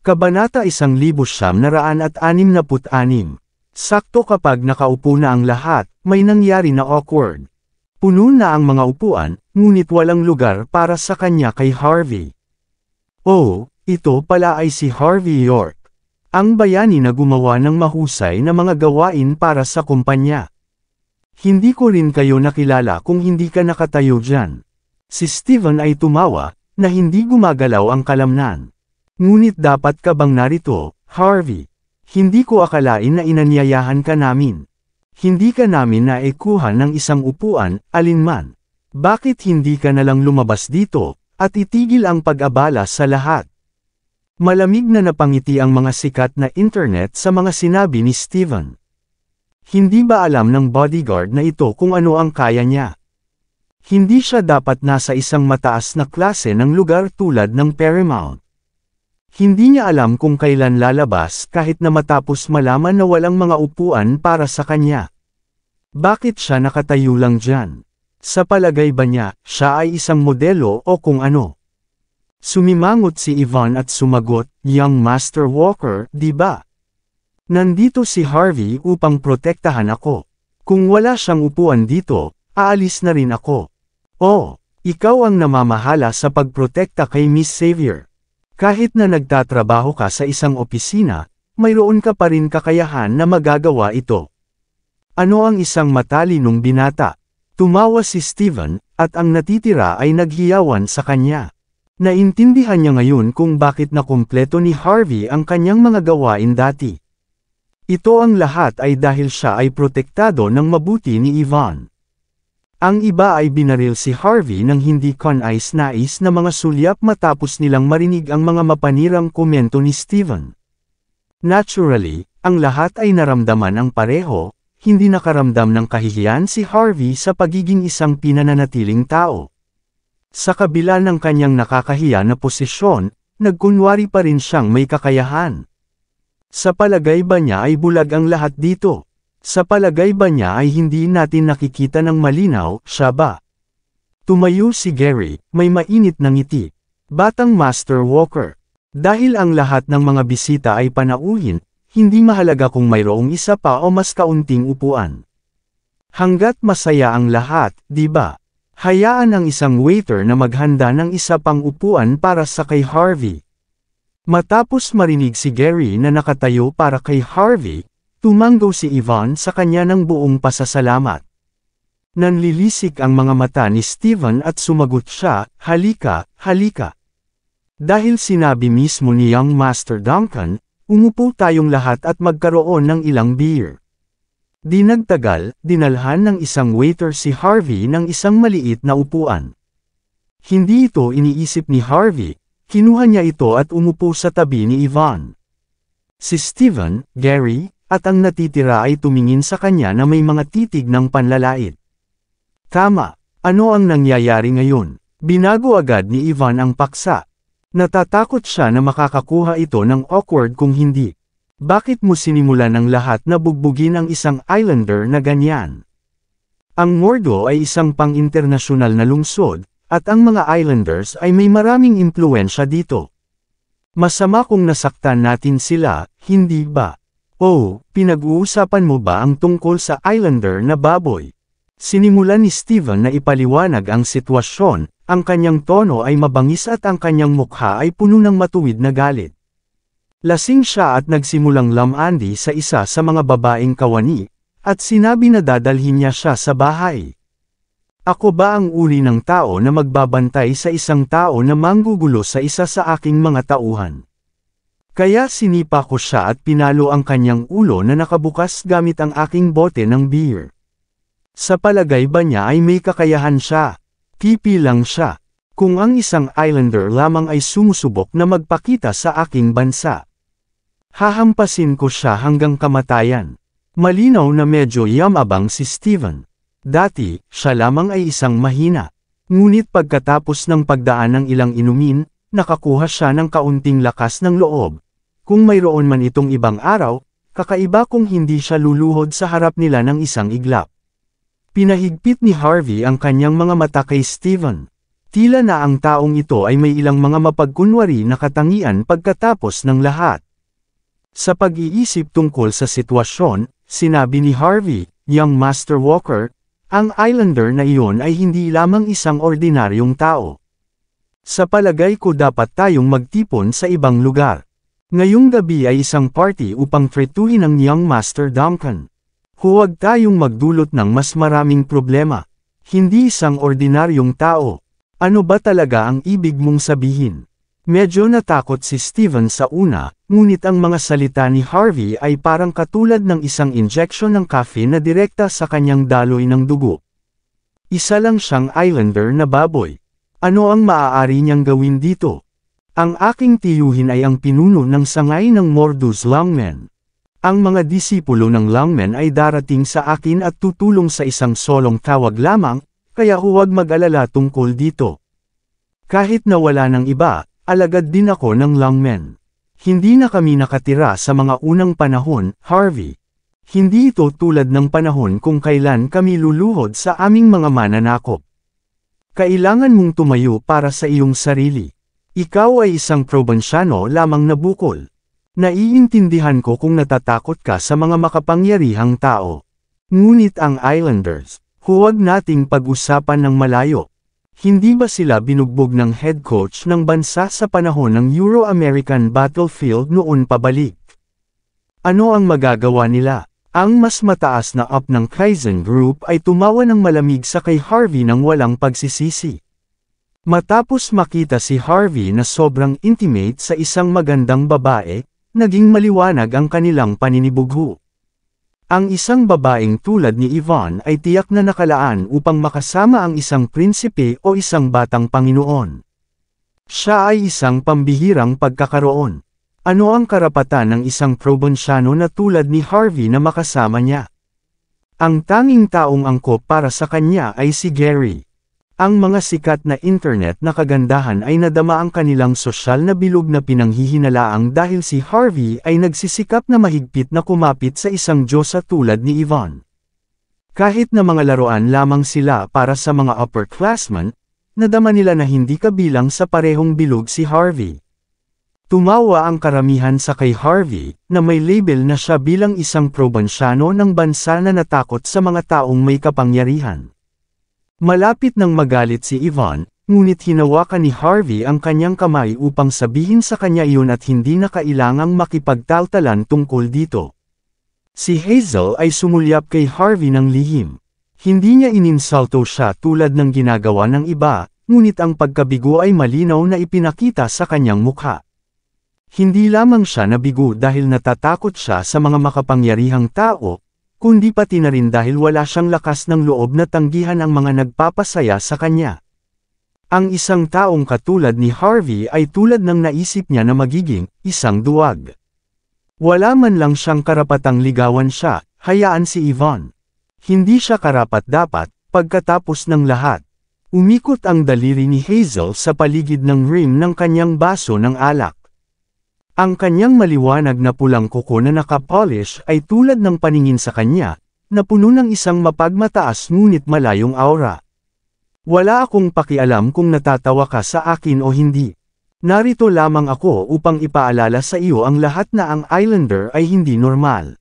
Kabanata 1966. Sakto kapag nakaupo na ang lahat, may nangyari na awkward. Puno na ang mga upuan, ngunit walang lugar para sa kanya kay Harvey. Oh, ito pala ay si Harvey York. Ang bayani na gumawa ng mahusay na mga gawain para sa kumpanya. Hindi ko rin kayo nakilala kung hindi ka nakatayo dyan. Si Steven ay tumawa, na hindi gumagalaw ang kalamnan. Ngunit dapat ka bang narito, Harvey? Hindi ko akalain na inanyayahan ka namin. Hindi ka namin naikuhan ng isang upuan, alinman. Bakit hindi ka nalang lumabas dito, at itigil ang pag-abala sa lahat? Malamig na napangiti ang mga sikat na internet sa mga sinabi ni Steven. Hindi ba alam ng bodyguard na ito kung ano ang kaya niya? Hindi siya dapat nasa isang mataas na klase ng lugar tulad ng Paramount. Hindi niya alam kung kailan lalabas kahit na matapos malaman na walang mga upuan para sa kanya. Bakit siya nakatayo lang dyan? Sa palagay ba niya, siya ay isang modelo o kung ano? Sumimangot si Yvonne at sumagot, "Young Master Walker, di ba? Nandito si Harvey upang protektahan ako. Kung wala siyang upuan dito, aalis na rin ako." "Oh, ikaw ang namamahala sa pagprotekta kay Miss Xavier. Kahit na nagtatrabaho ka sa isang opisina, mayroon ka pa rin kakayahan na magagawa ito." Ano ang isang matalinong binata? Tumawa si Steven, at ang natitira ay naghiyawan sa kanya. Naintindihan niya ngayon kung bakit nakumpleto ni Harvey ang kanyang mga gawain dati. Ito ang lahat ay dahil siya ay protektado ng mabuti ni Yvonne. Ang iba ay binaril si Harvey ng hindi kanais-nais na mga sulyap matapos nilang marinig ang mga mapanirang komento ni Steven. Naturally, ang lahat ay naramdaman ang pareho, hindi nakaramdam ng kahihiyan si Harvey sa pagiging isang pinananatiling tao. Sa kabila ng kanyang nakakahiya na posisyon, nagkunwari pa rin siyang may kakayahan. Sa palagay ba niya ay bulag ang lahat dito? Sa palagay ba niya ay hindi natin nakikita ng malinaw, siya ba? Tumayo si Gary, may mainit na ngiti. Batang Master Walker. Dahil ang lahat ng mga bisita ay panauhin, hindi mahalaga kung mayroong isa pa o mas kaunting upuan. Hanggat masaya ang lahat, di ba? Hayaan ang isang waiter na maghanda ng isa pang upuan para sa kay Harvey. Matapos marinig si Gary na nakatayo para kay Harvey, tumanggo si Yvonne sa kanya ng buong pasasalamat. Nanlilisik ang mga mata ni Steven at sumagot siya, "Halika, halika." Dahil sinabi mismo ni Young Master Duncan, umupo tayong lahat at magkaroon ng ilang beer. Di nagtagal, dinalhan ng isang waiter si Harvey ng isang maliit na upuan. Hindi ito iniisip ni Harvey, kinuha niya ito at umupo sa tabi ni Yvonne. Si Steven, Gary, at ang natitira ay tumingin sa kanya na may mga titig ng panlalait. Tama, ano ang nangyayari ngayon? Binago agad ni Yvonne ang paksa. Natatakot siya na makakakuha ito ng awkward kung hindi. Bakit mo sinimulan ng lahat na bugbugin ang isang islander na ganyan? Ang Mordo ay isang pang-internasyonal na lungsod, at ang mga islanders ay may maraming impluwensya dito. Masama kung nasaktan natin sila, hindi ba? Oh, pinag-uusapan mo ba ang tungkol sa islander na baboy? Sinimulan ni Steven na ipaliwanag ang sitwasyon, ang kanyang tono ay mabangis at ang kanyang mukha ay puno ng matuwid na galit. Lasing siya at nagsimulang lamandi sa isa sa mga babaeng kawani, at sinabi na dadalhin niya siya sa bahay. Ako ba ang uri ng tao na magbabantay sa isang tao na manggugulo sa isa sa aking mga tauhan? Kaya sinipa ko siya at pinalo ang kanyang ulo na nakabukas gamit ang aking bote ng beer. Sa palagay ba niya ay may kakayahan siya? Pipi lang siya. Kung ang isang islander lamang ay sumusubok na magpakita sa aking bansa, hahampasin ko siya hanggang kamatayan. Malinaw na medyo yamabang si Steven. Dati, siya lamang ay isang mahina. Ngunit pagkatapos ng pagdaan ng ilang inumin, nakakuha siya ng kaunting lakas ng loob. Kung mayroon man itong ibang araw, kakaiba kung hindi siya luluhod sa harap nila ng isang iglap. Pinahigpit ni Harvey ang kanyang mga mata kay Steven. Tila na ang taong ito ay may ilang mga mapagkunwari na katangian pagkatapos ng lahat. Sa pag-iisip tungkol sa sitwasyon, sinabi ni Harvey, "Young Master Walker, ang Islander na iyon ay hindi lamang isang ordinaryong tao. Sa palagay ko dapat tayong magtipon sa ibang lugar. Ngayong gabi ay isang party upang tretuhin ang Young Master Duncan. Huwag tayong magdulot ng mas maraming problema. Hindi isang ordinaryong tao. Ano ba talaga ang ibig mong sabihin?" Medyo natakot si Steven sa una, ngunit ang mga salita ni Harvey ay parang katulad ng isang injection ng cafe na direkta sa kanyang daloy ng dugo. Isa lang siyang Islander na baboy. Ano ang maaari niyang gawin dito? Ang aking tiyuhin ay ang pinuno ng sangay ng Mordus Longmen. Ang mga disipulo ng Longmen ay darating sa akin at tutulong sa isang solong tawag lamang, kaya huwag mag-alala tungkol dito. Kahit na wala ng iba, alagad din ako ng Longmen. Hindi na kami nakatira sa mga unang panahon, Harvey. Hindi ito tulad ng panahon kung kailan kami luluhod sa aming mga mananakop. Kailangan mong tumayo para sa iyong sarili. Ikaw ay isang probinsyano lamang na bukol. Naiintindihan ko kung natatakot ka sa mga makapangyarihang tao. Ngunit ang Islanders, huwag nating pag-usapan ng malayo. Hindi ba sila binugbog ng head coach ng bansa sa panahon ng Euro-American Battlefield noon pabalik? Ano ang magagawa nila? Ang mas mataas na up ng Kaizen Group ay tumawa ng malamig sa kay Harvey nang walang pagsisisi. Matapos makita si Harvey na sobrang intimate sa isang magandang babae, naging maliwanag ang kanilang paninibugho. Ang isang babaeng tulad ni Yvonne ay tiyak na nakalaan upang makasama ang isang prinsipe o isang batang Panginoon. Siya ay isang pambihirang pagkakaroon. Ano ang karapatan ng isang probinsyano na tulad ni Harvey na makasama niya? Ang tanging taong angkop para sa kanya ay si Gary. Ang mga sikat na internet na kagandahan ay nadama ang kanilang sosyal na bilog na pinanghihinalaang dahil si Harvey ay nagsisikap na mahigpit na kumapit sa isang diyosa tulad ni Yvonne. Kahit na mga laruan lamang sila para sa mga upperclassmen, nadama nila na hindi kabilang sa parehong bilog si Harvey. Tumawa ang karamihan sa kay Harvey, na may label na siya bilang isang probinsyano ng bansa na natakot sa mga taong may kapangyarihan. Malapit nang magalit si Yvonne, ngunit hinawakan ni Harvey ang kanyang kamay upang sabihin sa kanya iyon at hindi na kailangang makipagtaltalan tungkol dito. Si Hazel ay sumulyap kay Harvey ng lihim. Hindi niya ininsulto siya tulad ng ginagawa ng iba, ngunit ang pagkabigo ay malinaw na ipinakita sa kanyang mukha. Hindi lamang siya nabigo dahil natatakot siya sa mga makapangyarihang tao, kundi pati na rin dahil wala siyang lakas ng loob na tanggihan ang mga nagpapasaya sa kanya. Ang isang taong katulad ni Harvey ay tulad ng naisip niya na magiging isang duwag. Wala man lang siyang karapatang ligawan siya, hayaan si Yvonne. Hindi siya karapat-dapat, pagkatapos ng lahat. Umikot ang daliri ni Hazel sa paligid ng rim ng kanyang baso ng alak. Ang kanyang maliwanag na pulang kuko na nakapolish ay tulad ng paningin sa kanya, na puno ng isang mapagmataas ngunit malayong aura. Wala akong pakialam kung natatawa ka sa akin o hindi. Narito lamang ako upang ipaalala sa iyo ang lahat na ang Islander ay hindi normal.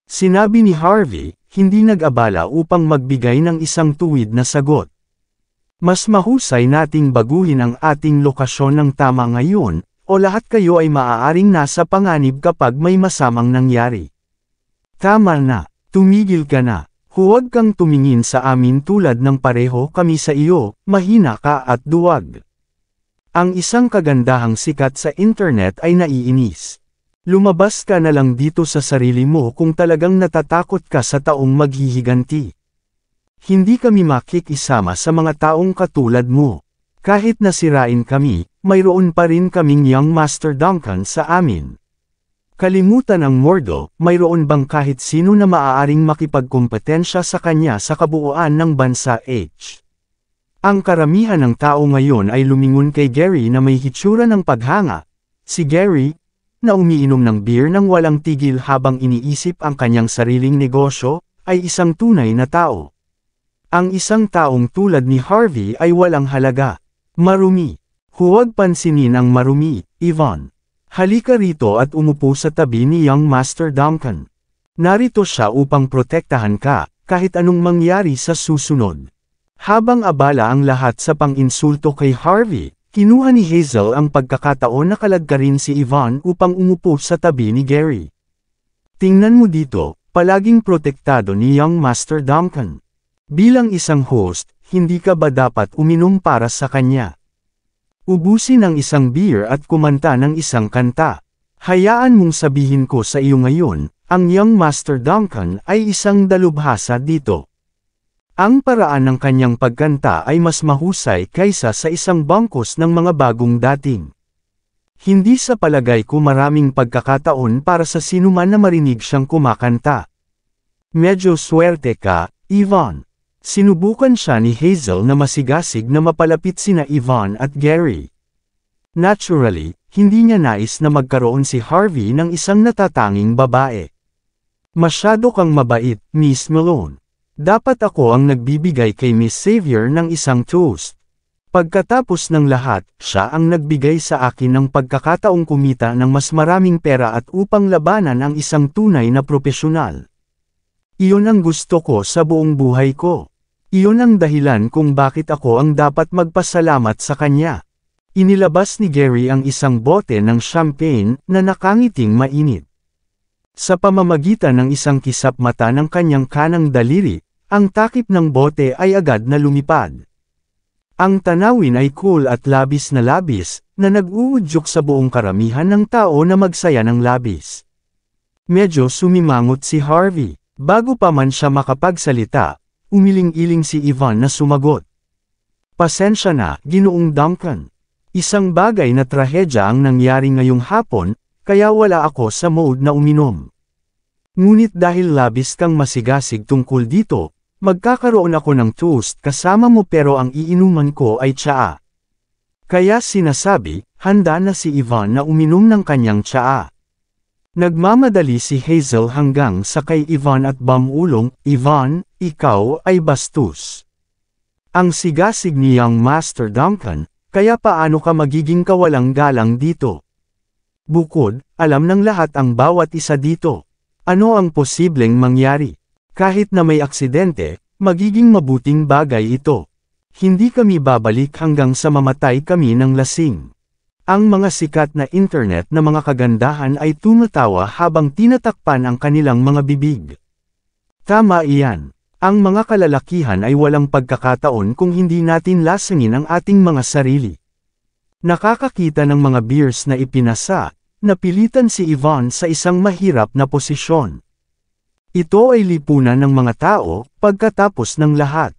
Sinabi ni Harvey, hindi nag-abala upang magbigay ng isang tuwid na sagot. Mas mahusay nating baguhin ang ating lokasyon ng tama ngayon, o lahat kayo ay maaaring nasa panganib kapag may masamang nangyari. Tama na, tumigil ka na, huwag kang tumingin sa amin tulad ng pareho kami sa iyo, mahina ka at duwag. Ang isang kagandahang sikat sa internet ay naiinis. Lumabas ka na lang dito sa sarili mo kung talagang natatakot ka sa taong maghihiganti. Hindi kami makikisama sa mga taong katulad mo. Kahit nasirain kami, mayroon pa rin kaming Young Master Duncan sa amin. Kalimutan ang Mordo, mayroon bang kahit sino na maaaring makipagkompetensya sa kanya sa kabuuan ng bansa H. Ang karamihan ng tao ngayon ay lumingon kay Gary na may hitsura ng paghanga. Si Gary, na umiinom ng beer nang walang tigil habang iniisip ang kanyang sariling negosyo, ay isang tunay na tao. Ang isang taong tulad ni Harvey ay walang halaga. Marumi. Huwag pansinin ang marumi, Yvonne. Halika rito at umupo sa tabi ni Young Master Duncan. Narito siya upang protektahan ka, kahit anong mangyari sa susunod. Habang abala ang lahat sa pang-insulto kay Harvey, kinuha ni Hazel ang pagkakataon na kalagkarin si Yvonne upang umupo sa tabi ni Gary. Tingnan mo dito, palaging protektado ni Young Master Duncan. Bilang isang host, hindi ka ba dapat uminom para sa kanya? Ubusin ang isang beer at kumanta ng isang kanta. Hayaan mong sabihin ko sa iyo ngayon, ang Young Master Duncan ay isang dalubhasa dito. Ang paraan ng kanyang pagkanta ay mas mahusay kaysa sa isang bangkos ng mga bagong dating. Hindi sa palagay ko maraming pagkakataon para sa sinuman na marinig siyang kumakanta. Medyo swerte ka, Yvonne. Sinubukan siya ni Hazel na masigasig na mapalapit sina Yvonne at Gary. Naturally, hindi niya nais na magkaroon si Harvey ng isang natatanging babae. Masyado kang mabait, Miss Malone. Dapat ako ang nagbibigay kay Miss Xavier ng isang toast. Pagkatapos ng lahat, siya ang nagbigay sa akin ng pagkakataong kumita ng mas maraming pera at upang labanan ang isang tunay na propesyonal. Iyon ang gusto ko sa buong buhay ko. Iyon ang dahilan kung bakit ako ang dapat magpasalamat sa kanya. Inilabas ni Gary ang isang bote ng champagne na nakangiting mainit. Sa pamamagitan ng isang kisap mata ng kanyang kanang daliri, ang takip ng bote ay agad na lumipad. Ang tanawin ay cool at labis na nag-uudyok sa buong karamihan ng tao na magsaya ng labis. Medyo sumimangot si Harvey. Bago pa man siya makapagsalita, umiling-iling si Yvonne na sumagot. Pasensya na, Ginoong Duncan. Isang bagay na trahedya ang nangyari ngayong hapon, kaya wala ako sa mode na uminom. Ngunit dahil labis kang masigasig tungkol dito, magkakaroon ako ng toast kasama mo pero ang iinuman ko ay tsaa. Kaya sinasabi, handa na si Yvonne na uminom ng kanyang tsaa. Nagmamadali si Hazel hanggang sa kay Yvonne at bamulong, Yvonne, ikaw ay bastos. Ang sigasig ni Young Master Duncan, kaya paano ka magiging kawalang galang dito? Bukod, alam ng lahat ang bawat isa dito. Ano ang posibleng mangyari? Kahit na may aksidente, magiging mabuting bagay ito. Hindi kami babalik hanggang sa mamatay kami ng lasing. Ang mga sikat na internet na mga kagandahan ay tumatawa habang tinatakpan ang kanilang mga bibig. Tama iyan. Ang mga kalalakihan ay walang pagkakataon kung hindi natin lasangin ang ating mga sarili. Nakakakita ng mga beers na ipinasa, napilitan si Yvonne sa isang mahirap na posisyon. Ito ay lipunan ng mga tao, pagkatapos ng lahat.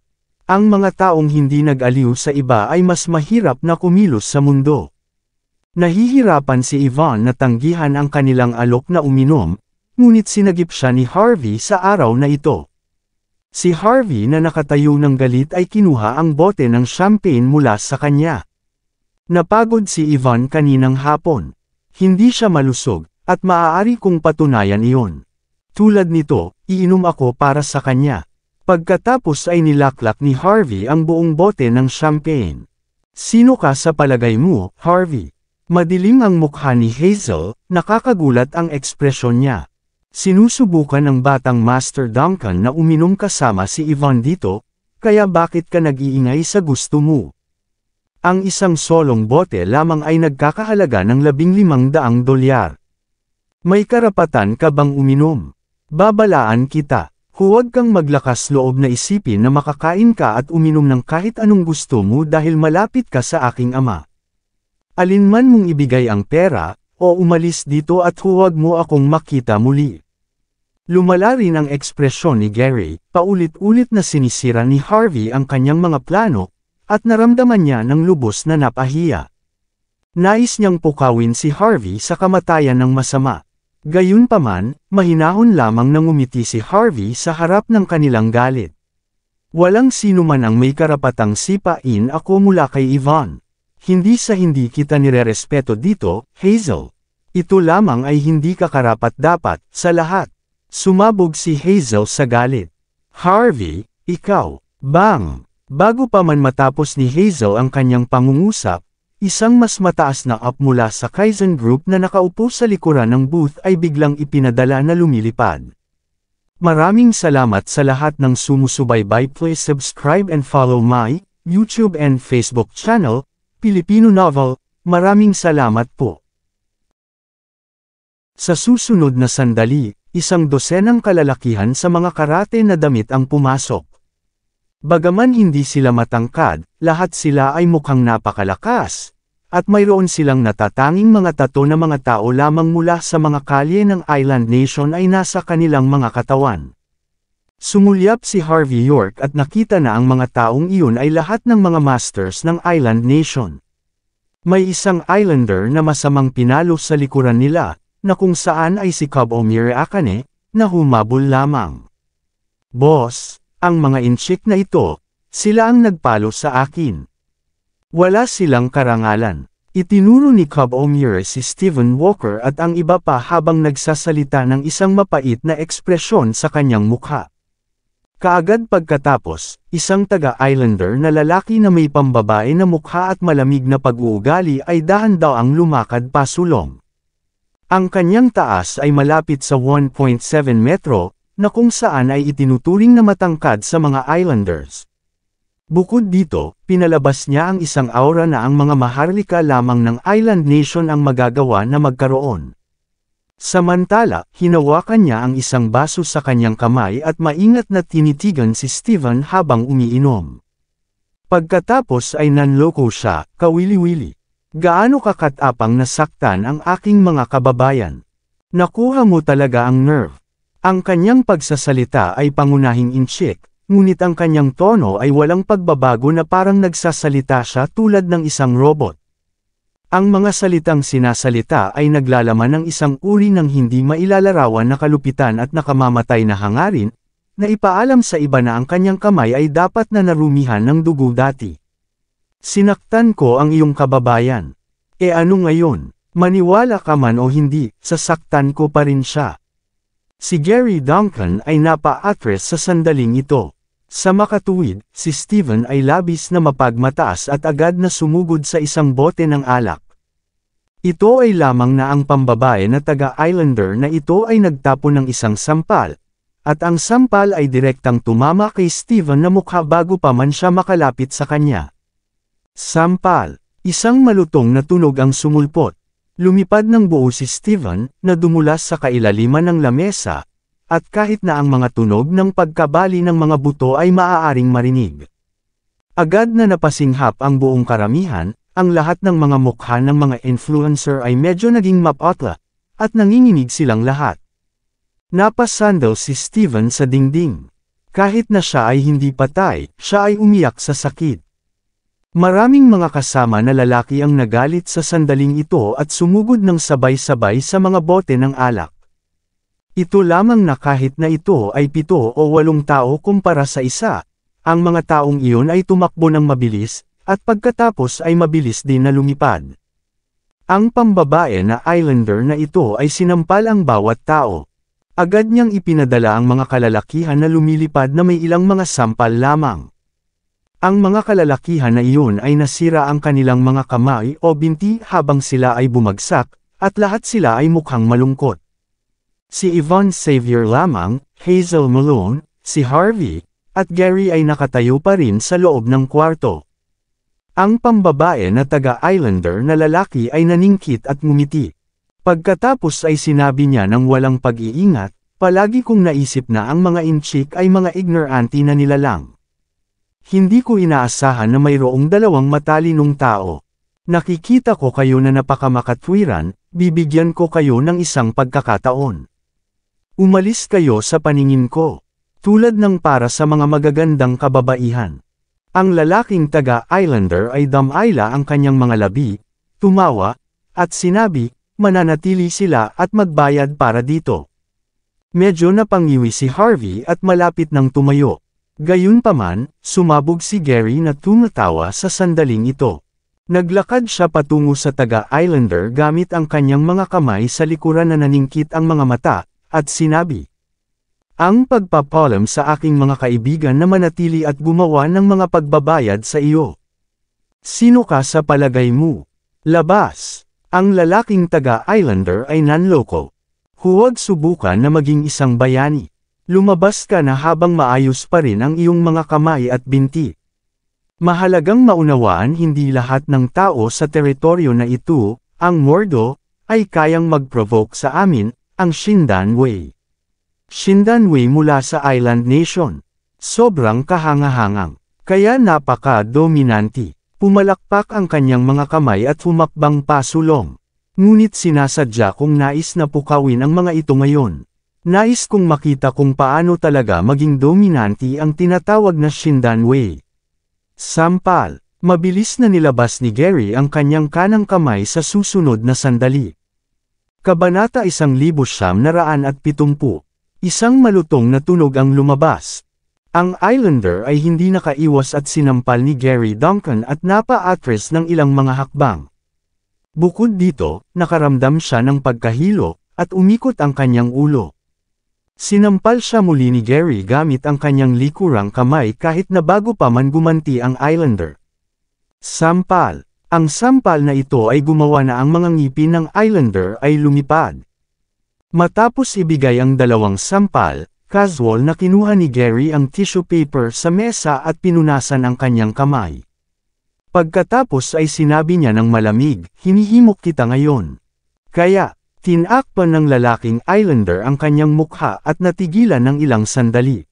Ang mga taong hindi nag-aliw sa iba ay mas mahirap na kumilos sa mundo. Nahihirapan si Yvonne na tanggihan ang kanilang alok na uminom, ngunit sinagip siya ni Harvey sa araw na ito. Si Harvey na nakatayo ng galit ay kinuha ang bote ng champagne mula sa kanya. Napagod si Yvonne kaninang hapon. Hindi siya malusog, at maaari kong patunayan iyon. Tulad nito, iinom ako para sa kanya. Pagkatapos ay nilaklak ni Harvey ang buong bote ng champagne. Sino ka sa palagay mo, Harvey? Madilim ang mukha ni Hazel, nakakagulat ang ekspresyon niya. Sinusubukan ng batang Master Duncan na uminom kasama si Yvonne dito, kaya bakit ka nag-iingay sa gusto mo? Ang isang solong bote lamang ay nagkakahalaga ng $1,500. May karapatan ka bang uminom? Babalaan kita. Huwag kang maglakas loob na isipin na makakain ka at uminom ng kahit anong gusto mo dahil malapit ka sa aking ama. Alinman mong ibigay ang pera, o umalis dito at huwag mo akong makita muli. Lumala rin ang ekspresyon ni Gary, paulit-ulit na sinisira ni Harvey ang kanyang mga plano, at naramdaman niya ng lubos na napahiya. Nais niyang pukawin si Harvey sa kamatayan ng masama. Gayunpaman, mahinahon lamang nang ngumiti si Harvey sa harap ng kanilang galit. Walang sino man ang may karapatang sipain ako mula kay Yvonne. Hindi sa hindi kita nirerespeto dito, Hazel. Ito lamang ay hindi ka karapat-dapat, sa lahat. Sumabog si Hazel sa galit. Harvey, ikaw, bang! Bago pa man matapos ni Hazel ang kanyang pangungusap, isang mas mataas na up mula sa Kaizen Group na nakaupo sa likuran ng booth ay biglang ipinadala na lumilipad. Maraming salamat sa lahat ng sumusubaybay. Please subscribe and follow my YouTube and Facebook channel, Filipino Novel. Maraming salamat po. Sa susunod na sandali, isang dosenang kalalakihan sa mga karate na damit ang pumasok. Bagaman hindi sila matangkad, lahat sila ay mukhang napakalakas. At mayroon silang natatanging mga tato na mga tao lamang mula sa mga kalye ng Island Nation ay nasa kanilang mga katawan. Sumulyap si Harvey York at nakita na ang mga taong iyon ay lahat ng mga masters ng Island Nation. May isang Islander na masamang pinalo sa likuran nila, na kung saan ay si Cobb Omire Akane, na humabol lamang. Boss, ang mga inchik na ito, sila ang nagpalo sa akin. Wala silang karangalan. Itinuro ni Cobb Omire si Stephen Walker at ang iba pa habang nagsasalita ng isang mapait na ekspresyon sa kanyang mukha. Kaagad pagkatapos, isang taga-Islander na lalaki na may pambabae na mukha at malamig na pag-uugali ay dahan-daang lumakad pasulong. Ang kanyang taas ay malapit sa 1.7 metro, na kung saan ay itinuturing na matangkad sa mga Islanders. Bukod dito, pinalabas niya ang isang aura na ang mga maharlika lamang ng Island Nation ang magagawa na magkaroon. Samantala, hinawakan niya ang isang baso sa kanyang kamay at maingat na tinitigan si Steven habang umiinom. Pagkatapos ay nanloko siya, kawili-wili. Gaano kakatapang nasaktan ang aking mga kababayan. Nakuha mo talaga ang nerve. Ang kanyang pagsasalita ay pangunahing inchik. Ngunit ang kanyang tono ay walang pagbabago na parang nagsasalita siya tulad ng isang robot. Ang mga salitang sinasalita ay naglalaman ng isang uri ng hindi mailalarawan na kalupitan at nakamamatay na hangarin, na ipaalam sa iba na ang kanyang kamay ay dapat na narumihan ng dugo dati. Sinaktan ko ang iyong kababayan. E ano ngayon? Maniwala ka man o hindi, sasaktan ko pa rin siya. Si Gary Duncan ay napa-atres sa sandaling ito. Sa makatuwid, si Steven ay labis na mapagmataas at agad na sumugod sa isang bote ng alak. Ito ay lamang na ang pambabae na taga-Islander na ito ay nagtapon ng isang sampal, at ang sampal ay direktang tumama kay Steven na mukha bago pa man siya makalapit sa kanya. Sampal. Isang malutong na tunog ang sumulpot. Lumipad ng buo si Steven, na dumulas sa kailaliman ng lamesa, at kahit na ang mga tunog ng pagkabali ng mga buto ay maaaring marinig. Agad na napasinghap ang buong karamihan, ang lahat ng mga mukha ng mga influencer ay medyo naging mapotla, at nanginginig silang lahat. Napasandal si Steven sa dingding. Kahit na siya ay hindi patay, siya ay umiyak sa sakit. Maraming mga kasama na lalaki ang nagalit sa sandaling ito at sumugod ng sabay-sabay sa mga bote ng alak. Ito lamang na kahit na ito ay 7 o 8 tao kumpara sa isa, ang mga taong iyon ay tumakbo ng mabilis, at pagkatapos ay mabilis din na lumipad. Ang pambabae na Islander na ito ay sinampal ang bawat tao. Agad niyang ipinadala ang mga kalalakihan na lumilipad na may ilang mga sampal lamang. Ang mga kalalakihan na iyon ay nasira ang kanilang mga kamay o binti habang sila ay bumagsak, at lahat sila ay mukhang malungkot. Si Yvonne Xavier lamang, Hazel Malone, si Harvey, at Gary ay nakatayo pa rin sa loob ng kwarto. Ang pambabae na taga-Islander na lalaki ay naningkit at ngumiti. Pagkatapos ay sinabi niya ng walang pag-iingat, palagi kong naisip na ang mga inchik ay mga ignorante na nilalang. Hindi ko inaasahan na mayroong 2 matalinong tao. Nakikita ko kayo na napakamakatwiran, bibigyan ko kayo ng isang pagkakataon. Umalis kayo sa paningin ko. Tulad ng para sa mga magagandang kababaihan. Ang lalaking taga-Islander ay damayla ang kanyang mga labi, tumawa, at sinabi, mananatili sila at magbayad para dito. Medyo napangiwi si Harvey at malapit ng tumayo. Gayunpaman, sumabog si Gary na tumatawa sa sandaling ito. Naglakad siya patungo sa taga-Islander gamit ang kanyang mga kamay sa likuran na naningkit ang mga mata, at sinabi, Ang pagpapalam sa aking mga kaibigan na manatili at gumawa ng mga pagbabayad sa iyo. Sino ka sa palagay mo? Labas! Ang lalaking taga-Islander ay nanloko. Huwag subukan na maging isang bayani. Lumabas ka na habang maayos pa rin ang iyong mga kamay at binti. Mahalagang maunawaan hindi lahat ng tao sa teritoryo na ito, ang Mordo, ay kayang mag-provoke sa amin, ang Shindanwei. Shindanwei mula sa Island Nation. Sobrang kahangahangang. Kaya napaka-dominanti. Pumalakpak ang kanyang mga kamay at humakbang pasulong. Ngunit sinasadya kong nais na pukawin ang mga ito ngayon. Nais kong makita kung paano talaga maging dominanti ang tinatawag na Shindanwei. Sampal. Mabilis na nilabas ni Gary ang kanyang kanang kamay sa susunod na sandali. Kabanata 1970. Isang malutong na tunog ang lumabas. Ang Islander ay hindi nakaiwas at sinampal ni Gary Duncan at napa-atras ng ilang mga hakbang. Bukod dito, nakaramdam siya ng pagkahilo, at umikot ang kanyang ulo. Sinampal siya muli ni Gary gamit ang kanyang likurang kamay kahit na bago pa man gumanti ang Islander. Sampal. Ang sampal na ito ay gumawa na ang mga ngipin ng Islander ay lumipad. Matapos ibigay ang dalawang sampal, casual na kinuha ni Gary ang tissue paper sa mesa at pinunasan ang kanyang kamay. Pagkatapos ay sinabi niya ng malamig, hinihimok kita ngayon. Kaya, tinakpan ng lalaking Islander ang kanyang mukha at natigilan ng ilang sandali.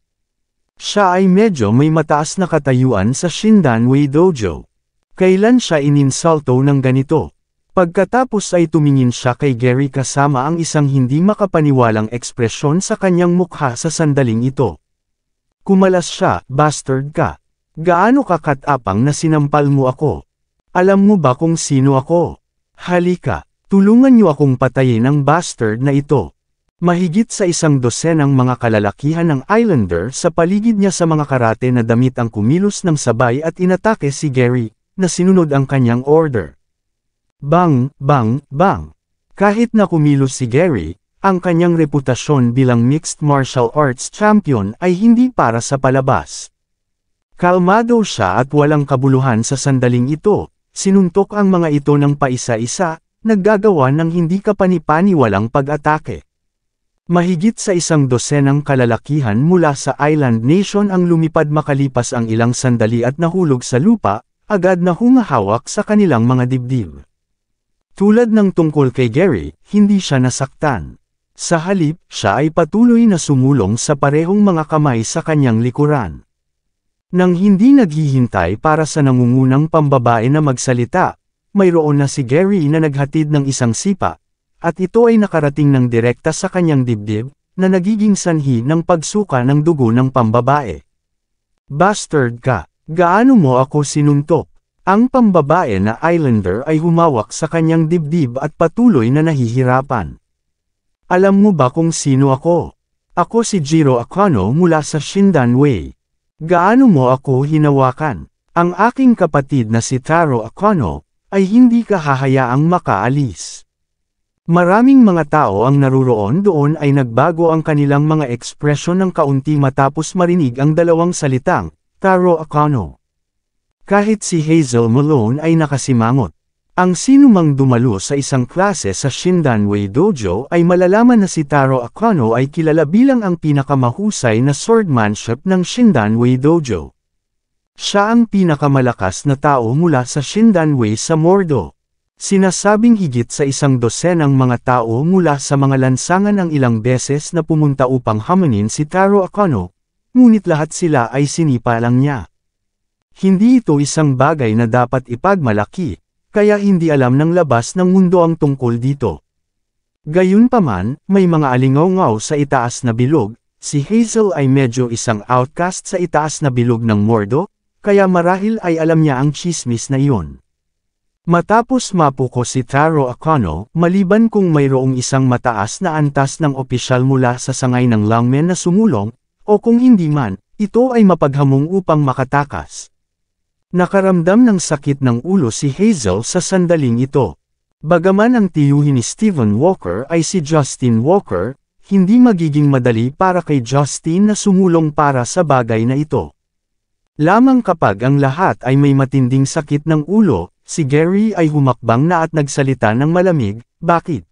Siya ay medyo may mataas na katayuan sa Shindanwei Dojo. Kailan siya ininsulto ng ganito? Pagkatapos ay tumingin siya kay Gary kasama ang isang hindi makapaniwalang ekspresyon sa kanyang mukha sa sandaling ito. Kumalas siya, bastard ka. Gaano ka katapang na sinampal mo ako? Alam mo ba kung sino ako? Halika, tulungan niyo akong patayin ang bastard na ito. Mahigit sa 100 ang mga kalalakihan ng Islander sa paligid niya sa mga karate na damit ang kumilos ng sabay at inatake si Gary, na sinunod ang kanyang order. Bang, bang, bang. Kahit na kumilos si Gary, ang kanyang reputasyon bilang mixed martial arts champion ay hindi para sa palabas. Kalmado siya at walang kabuluhan sa sandaling ito, sinuntok ang mga ito ng paisa-isa, naggagawa ng hindi kapani-paniwalang pag-atake. Mahigit sa 100 ang kalalakihan mula sa Island Nation ang lumipad makalipas ang ilang sandali at nahulog sa lupa, agad na humahawak sa kanilang mga dibdib. Tulad ng tungkol kay Gary, hindi siya nasaktan. Sa halip, siya ay patuloy na sumulong sa parehong mga kamay sa kanyang likuran. Nang hindi naghihintay para sa nangungunang pambabae na magsalita, mayroon na si Gary na naghatid ng isang sipa, at ito ay nakarating ng direkta sa kanyang dibdib, na nagiging sanhi ng pagsuka ng dugo ng pambabae. Bastard ka! Gaano mo ako sinuntok? Ang pambabae na Islander ay humawak sa kanyang dibdib at patuloy na nahihirapan. Alam mo ba kung sino ako? Ako si Jiro Akano mula sa Shindanwei. Gaano mo ako hinawakan? Ang aking kapatid na si Taro Akano, ay hindi ka hahayaang makaalis. Maraming mga tao ang naruroon doon ay nagbago ang kanilang mga ekspresyon ng kaunti matapos marinig ang dalawang salitang, Taro Akano. Kahit si Hazel Malone ay nakasimangot. Ang sinumang dumalo sa isang klase sa Shindanwei Dojo ay malalaman na si Taro Akano ay kilala bilang ang pinakamahusay na swordmanship ng Shindanwei Dojo. Siya ang pinakamalakas na tao mula sa Shindanwei sa Mordo. Sinasabing higit sa 100 ang mga tao mula sa mga lansangan ang ilang beses na pumunta upang hamanin si Taro Akano, ngunit lahat sila ay sinipa lang niya. Hindi ito isang bagay na dapat ipagmalaki, kaya hindi alam ng labas ng mundo ang tungkol dito. Gayunpaman, may mga alingaw-ngaw sa itaas na bilog, si Hazel ay medyo isang outcast sa itaas na bilog ng Mordo, kaya marahil ay alam niya ang chismis na iyon. Matapos mapuko si Taro Akano, maliban kung mayroong isang mataas na antas ng opisyal mula sa sangay ng lungmen na sumulong, o kung hindi man, ito ay mapaghamong upang makatakas. Nakaramdam ng sakit ng ulo si Hazel sa sandaling ito. Bagaman ang tiyuhin ni Stephen Walker ay si Justin Walker, hindi magiging madali para kay Justin na sumulong para sa bagay na ito. Lamang kapag ang lahat ay may matinding sakit ng ulo, si Gary ay humakbang na at nagsalita ng malamig, bakit?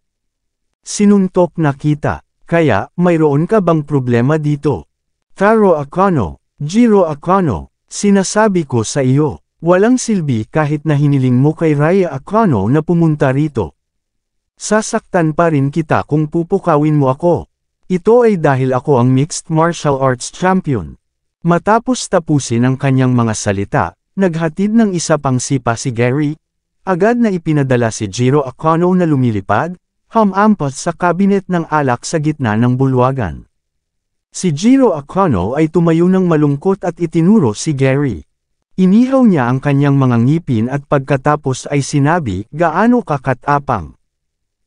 Sinuntok na kita, kaya, mayroon ka bang problema dito? Taro Aquino, Jiro Aquino, sinasabi ko sa iyo, walang silbi kahit na hiniling mo kay Raya Aquino na pumunta rito. Sasaktan pa rin kita kung pupukawin mo ako. Ito ay dahil ako ang mixed martial arts champion. Matapos tapusin ang kanyang mga salita, naghatid ng isa pang sipa si Gary, agad na ipinadala si Jiro Aquino na lumilipad, humampas sa kabinet ng alak sa gitna ng bulwagan. Si Jiro Aquino ay tumayo ng malungkot at itinuro si Gary. Inihaw niya ang kanyang mga ngipin at pagkatapos ay sinabi, gaano ka katapang.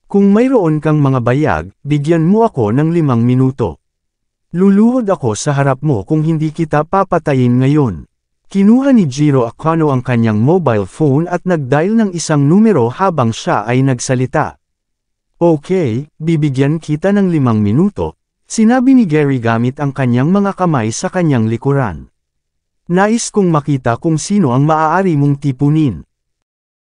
Kung mayroon kang mga bayag, bigyan mo ako ng 5 minuto. Luluhod ako sa harap mo kung hindi kita papatayin ngayon. Kinuha ni Jiro Aquino ang kanyang mobile phone at nag-dial ng isang numero habang siya ay nagsalita. Okay, bibigyan kita ng 5 minuto. Sinabi ni Gary gamit ang kanyang mga kamay sa kanyang likuran. Nais kong makita kung sino ang maaari mong tipunin.